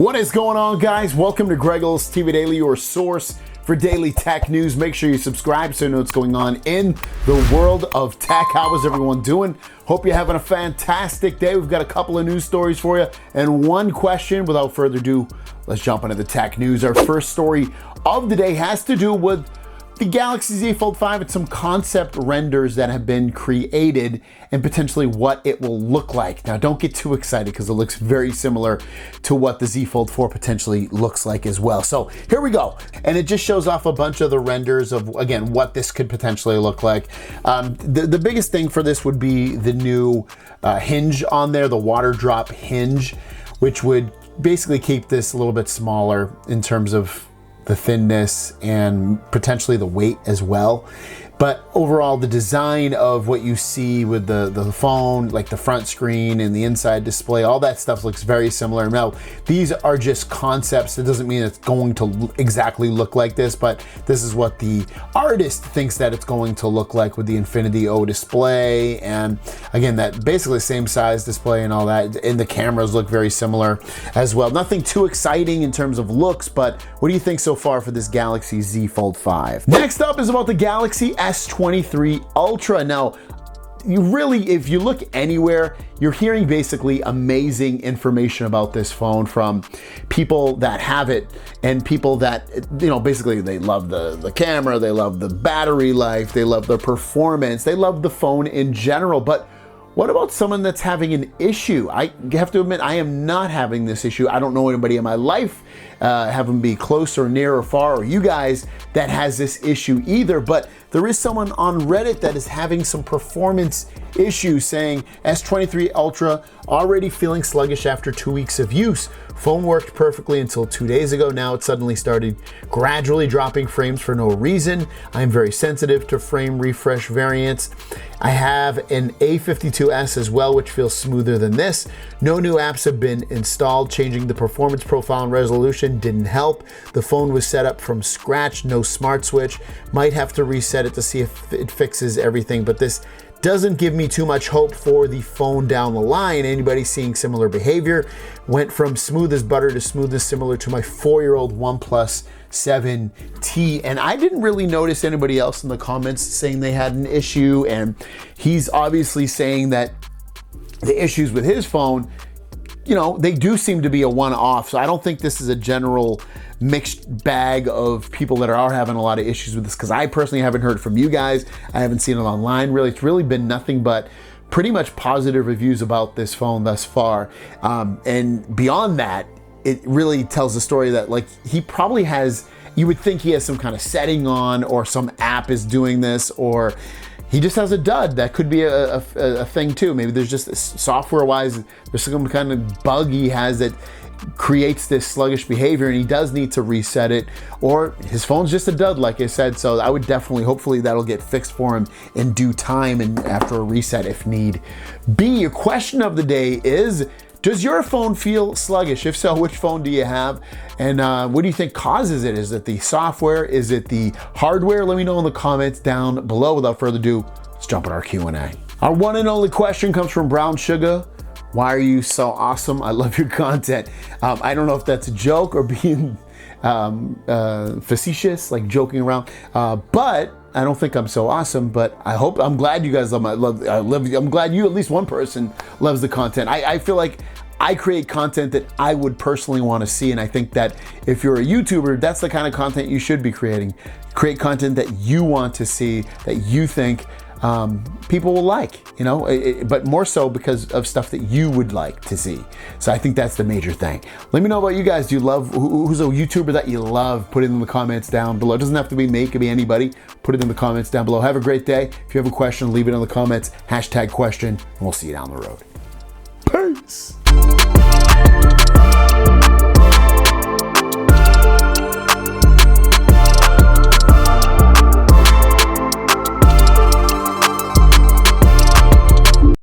What is going on, guys? Welcome to Greggles TV Daily, your source for daily tech news. Make sure you subscribe so you know what's going on in the world of tech. How is everyone doing? Hope you're having a fantastic day. We've got a couple of news stories for you and one question. Without further ado, let's jump into the tech news. Our first story of the day has to do with the Galaxy Z Fold 5 and some concept renders that have been created and potentially what it will look like. Now, don't get too excited because it looks very similar to what the Z Fold 4 potentially looks like as well. So here we go. And it just shows off a bunch of the renders of, again, what this could potentially look like. The biggest thing for this would be the new hinge on there, the water drop hinge, which would basically keep this a little bit smaller in terms of the thinness and potentially the weight as well. But overall, the design of what you see with the phone, like the front screen and the inside display, all that stuff looks very similar. Now, these are just concepts. It doesn't mean it's going to exactly look like this, but this is what the artist thinks that it's going to look like with the Infinity O display. And again, that basically same size display and all that. And the cameras look very similar as well. Nothing too exciting in terms of looks, but what do you think so far for this Galaxy Z Fold 5? Next up is about the Galaxy S23 Ultra. Now, if you look anywhere, you're hearing basically amazing information about this phone from people that have it and people that, basically they love the camera, they love the battery life, they love the performance, they love the phone in general. But what about someone that's having an issue? I have to admit, I am not having this issue. I don't know anybody in my life, have them be close or near or far, or you guys, that has this issue either. But there is someone on Reddit that is having some performance issues, saying S23 Ultra already feeling sluggish after 2 weeks of use. Phone worked perfectly until 2 days ago. Now it suddenly started gradually dropping frames for no reason. I am very sensitive to frame refresh variants. I have an A52s as well, which feels smoother than this. No new apps have been installed. Changing the performance profile and resolution didn't help. The phone was set up from scratch, no smart switch. Might have to reset it to see if it fixes everything, but this doesn't give me too much hope for the phone down the line. Anybody seeing similar behavior? Went from smooth as butter to smoothness similar to my 4-year-old OnePlus 7T. And I didn't really notice anybody else in the comments saying they had an issue. And he's obviously saying that the issues with his phone, they do seem to be a one-off. So I don't think this is a general mixed bag of people that are having a lot of issues with this, because I personally haven't heard from you guys. I haven't seen it online. Really, it's really been nothing but pretty much positive reviews about this phone thus far. And beyond that, it really tells the story that he probably has, you would think he has some kind of setting on, or some app is doing this, or he just has a dud. That could be a thing too. Maybe there's just software-wise, there's some kind of bug he has that creates this sluggish behavior, and he does need to reset it, or his phone's just a dud, like I said. So I would definitely, hopefully that'll get fixed for him in due time and after a reset if need be. Your question of the day is, does your phone feel sluggish? If so, which phone do you have? And what do you think causes it? Is it the software? Is it the hardware? Let me know in the comments down below. Without further ado, let's jump in our Q&A. Our one and only question comes from Brown Sugar. Why are you so awesome? I love your content. I don't know if that's a joke or being facetious, like joking around, but I don't think I'm so awesome. But I'm glad you guys I'm glad you, at least one person, loves the content. I feel like I create content that I would personally want to see, and I think that if you're a YouTuber, that's the kind of content you should be creating. Create content that you want to see, that you think people will like, but more so because of stuff that you would like to see. So I think that's the major thing. Let me know about you guys. Do you love, who's a YouTuber that you love? Put it in the comments down below. It doesn't have to be me, it could be anybody. Put it in the comments down below. Have a great day. If you have a question, leave it in the comments, #question, and we'll see you down the road. Peace.